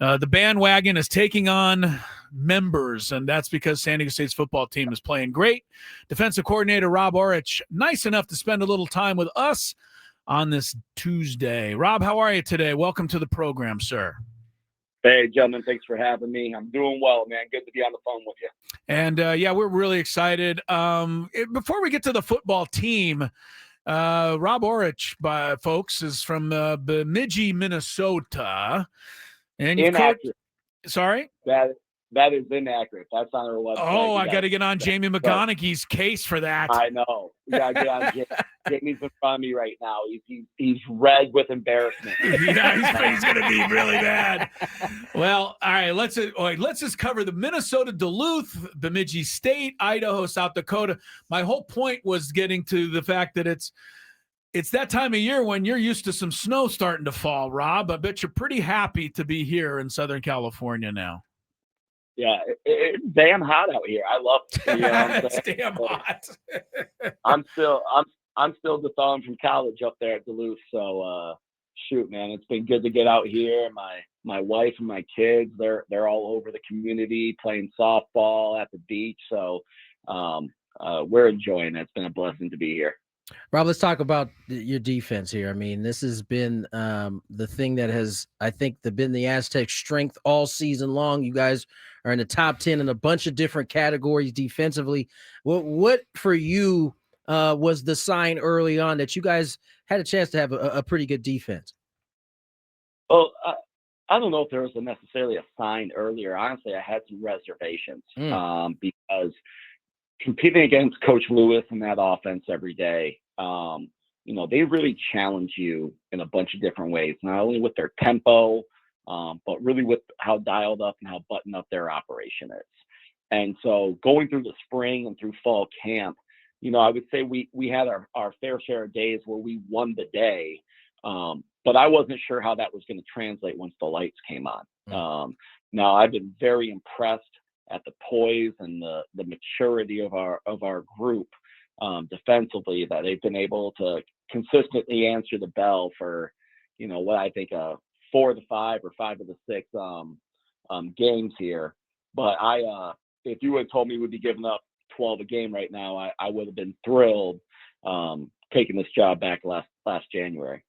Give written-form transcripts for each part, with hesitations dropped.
The bandwagon is taking on members, and that's because San Diego State's football team is playing great. Defensive coordinator Rob Aurich, nice enough to spend a little time with us on this Tuesday. Rob, how are you today? Welcome to the program, sir. Hey, gentlemen, thanks for having me. I'm doing well, man. Good to be on the phone with you. And, we're really excited. Before we get to the football team, Rob Aurich, folks, is from Bemidji, Minnesota. And Inaccurate. Sorry? That is inaccurate. That's on our website. Oh, I got to get on Jamie McConaughey's case for that. I know. We got to get on Jamie. Jamie's in front of me right now. He's red with embarrassment. Yeah, he's going to be really bad. Well, all right, let's just cover the Minnesota, Duluth, Bemidji State, Idaho, South Dakota. My whole point was getting to the fact that it's that time of year when you're used to some snow starting to fall, Rob. I bet you're pretty happy to be here in Southern California now. Yeah, it's damn hot out here. I love it. You know it's damn hot. I'm still the thumb from college up there at Duluth. So shoot, man, it's been good to get out here. My wife and my kids, they're all over the community playing softball at the beach. So we're enjoying it. It's been a blessing to be here. Rob, let's talk about your defense here. I mean, this has been the thing that has, I think, been the Aztecs' strength all season long. You guys are in the top 10 in a bunch of different categories defensively. What for you was the sign early on that you guys had a chance to have a pretty good defense? Well, I don't know if there was necessarily a sign earlier. Honestly, I had some reservations because competing against Coach Lewis and that offense every day, they really challenge you in a bunch of different ways, not only with their tempo, but really with how dialed up and how buttoned up their operation is. And so going through the spring and through fall camp, I would say we had our fair share of days where we won the day, but I wasn't sure how that was going to translate once the lights came on. Now, I've been very impressed at the poise and the maturity of our group defensively, that they've been able to consistently answer the bell for, what I think 4 of the 5 or 5 of the 6 games here. But if you had told me we'd be giving up 12 a game right now, I would have been thrilled taking this job back last January.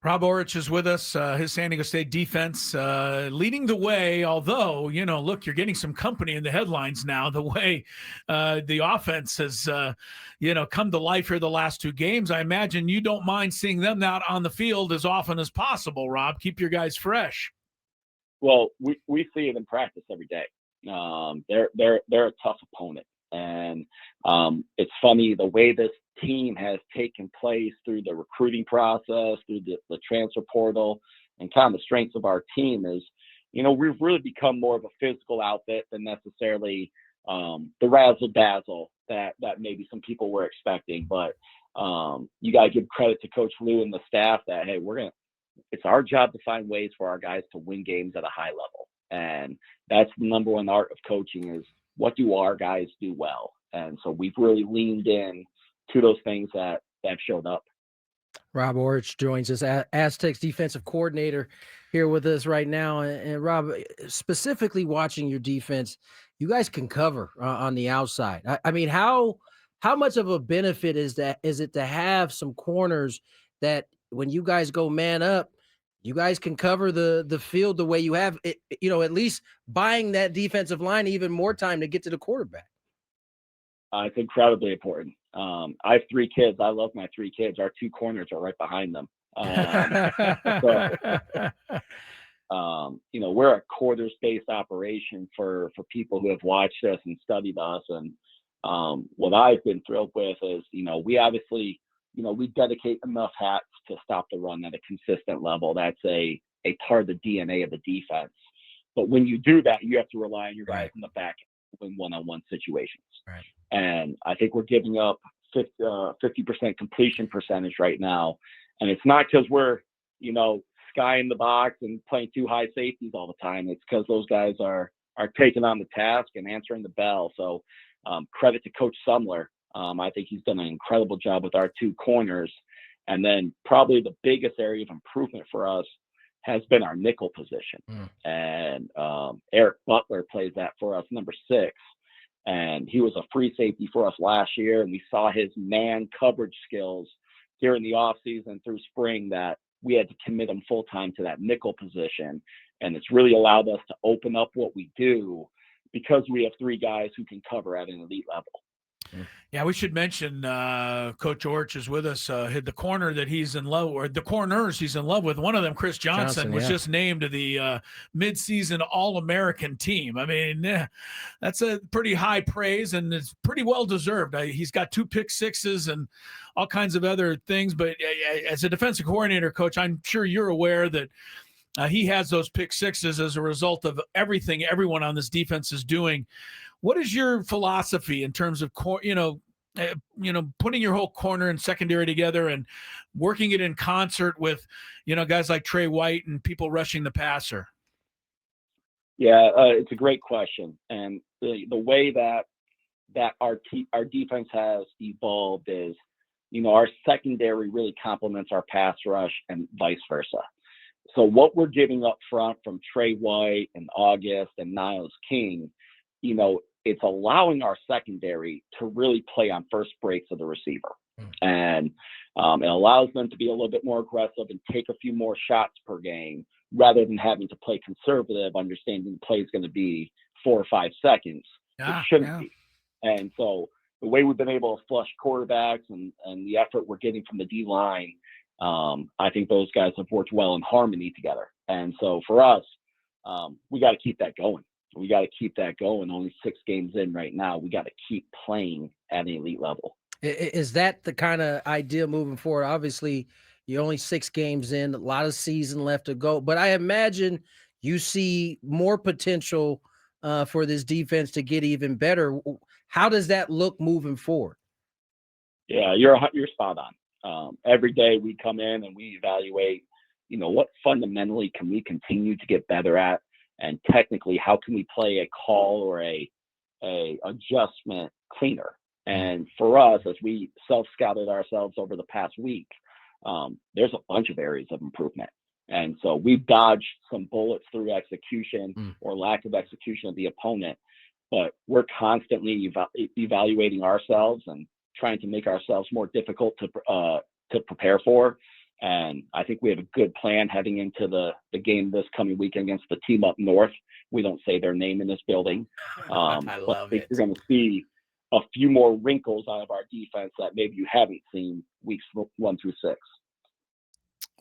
Rob Aurich is with us, his San Diego State defense leading the way, although, look, you're getting some company in the headlines now, the way the offense has, come to life here the last 2 games. I imagine you don't mind seeing them out on the field as often as possible, Rob. Keep your guys fresh. Well, we see it in practice every day. They're a tough opponent. And it's funny, the way this team has taken place through the recruiting process, through the transfer portal, and kind of the strengths of our team is, we've really become more of a physical outfit than necessarily the razzle dazzle that maybe some people were expecting. But you got to give credit to Coach Lou and the staff that, hey, it's our job to find ways for our guys to win games at a high level. And that's the number one art of coaching, is what do our guys do well? And so we've really leaned in to those things that have showed up. Rob Aurich joins us, Aztecs defensive coordinator, here with us right now. And Rob, specifically watching your defense, you guys can cover on the outside. I mean, how much of a benefit is it to have some corners that when you guys go man up, you guys can cover the field the way you have, at least buying that defensive line even more time to get to the quarterback? It's incredibly important. I have 3 kids. I love my 3 kids. Our 2 corners are right behind them. We're a quarters-based operation for people who have watched us and studied us. And what I've been thrilled with is, we obviously, we dedicate enough hats to stop the run at a consistent level. That's a part of the DNA of the defense. But when you do that, you have to rely on your guys in the back in one-on-one situations. Right. And I think we're giving up 50% completion percentage right now. And it's not because we're, skying the box and playing 2 high safeties all the time. It's because those guys are taking on the task and answering the bell. So credit to Coach Sumler. I think he's done an incredible job with our 2 corners. And then probably the biggest area of improvement for us has been our nickel position. And Eric Butler plays that for us, number 6. And he was a free safety for us last year. And we saw his man coverage skills during the offseason through spring that we had to commit him full time to that nickel position. And it's really allowed us to open up what we do because we have 3 guys who can cover at an elite level. Yeah, we should mention Coach Aurich is with us. Hit the corner that he's in love, or the corners he's in love with. One of them, Chris Johnson was just named to the midseason All-American team. I mean, that's a pretty high praise, and it's pretty well deserved. He's got 2 pick sixes and all kinds of other things. But as a defensive coordinator, Coach, I'm sure you're aware that he has those pick sixes as a result of everything everyone on this defense is doing. What is your philosophy in terms of, putting your whole corner and secondary together and working it in concert with, guys like Trey White and people rushing the passer? Yeah, it's a great question. And the way that our defense has evolved is, our secondary really complements our pass rush and vice versa. So what we're giving up front from Trey White and August and Niles King, it's allowing our secondary to really play on first breaks of the receiver. And it allows them to be a little bit more aggressive and take a few more shots per game rather than having to play conservative, understanding the play is going to be 4 or 5 seconds. It shouldn't be. And so the way we've been able to flush quarterbacks and the effort we're getting from the D-line, I think those guys have worked well in harmony together. And so for us, we got to keep that going. We got to keep that going. Only 6 games in right now. We got to keep playing at an elite level. Is that the kind of idea moving forward? Obviously, you're only 6 games in, a lot of season left to go. But I imagine you see more potential for this defense to get even better. How does that look moving forward? Yeah, you're spot on. Every day we come in and we evaluate, what fundamentally can we continue to get better at? And technically, how can we play a call or a adjustment cleaner? And for us, as we self-scouted ourselves over the past week, there's a bunch of areas of improvement. And so we've dodged some bullets through execution or lack of execution of the opponent, but we're constantly evaluating ourselves and trying to make ourselves more difficult to prepare for. And I think we have a good plan heading into the game this coming weekend against the team up north. We don't say their name in this building. I love it. You're going to see a few more wrinkles out of our defense that maybe you haven't seen weeks 1 through 6.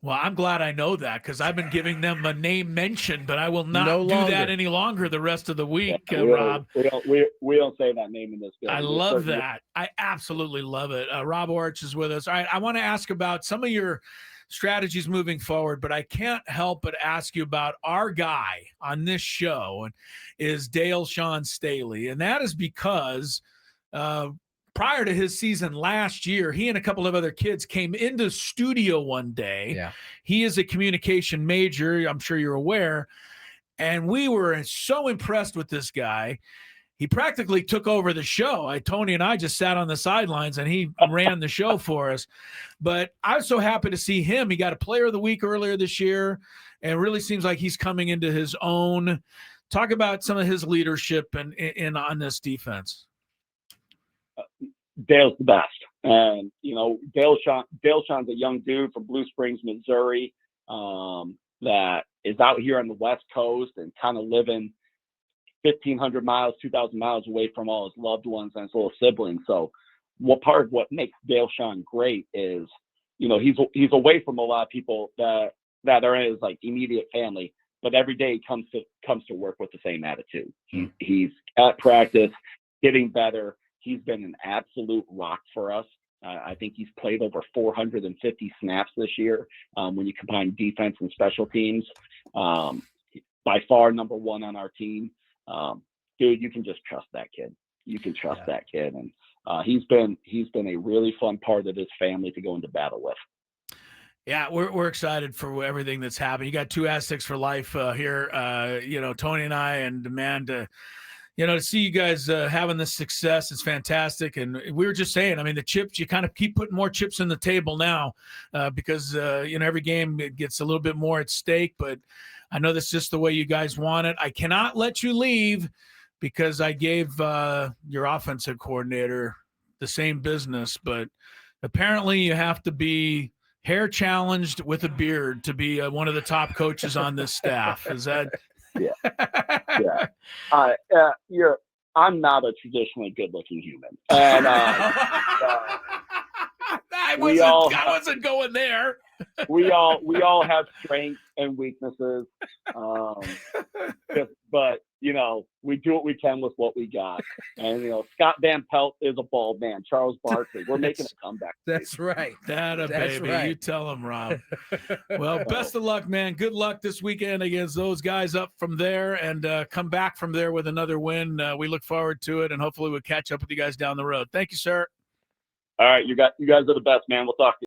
Well, I'm glad I know that because I've been giving them a name mention, but I will not do that any longer the rest of the week, Rob. We don't say that name in this building. I love that. I absolutely love it. Rob Aurich is with us. All right, I want to ask about some of your strategies moving forward, but I can't help but ask you about our guy on this show, and is Dale Sean Staley, and that is because prior to his season last year, he and a couple of other kids came into studio one day. Yeah. He is a communication major, I'm sure you're aware, and we were so impressed with this guy. He practically took over the show. Tony and I just sat on the sidelines, and he ran the show for us. But I was so happy to see him. He got a Player of the Week earlier this year, and it really seems like he's coming into his own. Talk about some of his leadership and on this defense. Dale's the best. And, Dale Sean's a young dude from Blue Springs, Missouri, that is out here on the West Coast and kind of living 1,500 miles, 2,000 miles away from all his loved ones and his little siblings. So what makes Dale Sean great is, he's away from a lot of people that are in his immediate family, but every day he comes to work with the same attitude. He's at practice, getting better. He's been an absolute rock for us. I think he's played over 450 snaps this year when you combine defense and special teams. By far number 1 on our team. Dude, you can just trust that kid. You can trust that kid. And he's been a really fun part of his family to go into battle with. Yeah, we're excited for everything that's happened. You got 2 Aztecs for life here. Tony and I, and demand to to see you guys having this success is fantastic. And we were just saying, I mean, the chips, you kind of keep putting more chips on the table now because, every game it gets a little bit more at stake. But I know that's just the way you guys want it. I cannot let you leave because I gave your offensive coordinator the same business. But apparently you have to be hair challenged with a beard to be one of the top coaches on this staff. Is that – Yeah. I'm not a traditionally good-looking human, and I wasn't going there. we all have strengths and weaknesses, but we do what we can with what we got. And Scott Van Pelt is a bald man. Charles Barkley, we're making a comeback. That's right. That's baby. Right. You tell him, Rob. Well, best of luck, man. Good luck this weekend against those guys up from there, and come back from there with another win. We look forward to it, and hopefully we'll catch up with you guys down the road. Thank you, sir. All right, you guys are the best, man. We'll talk to you.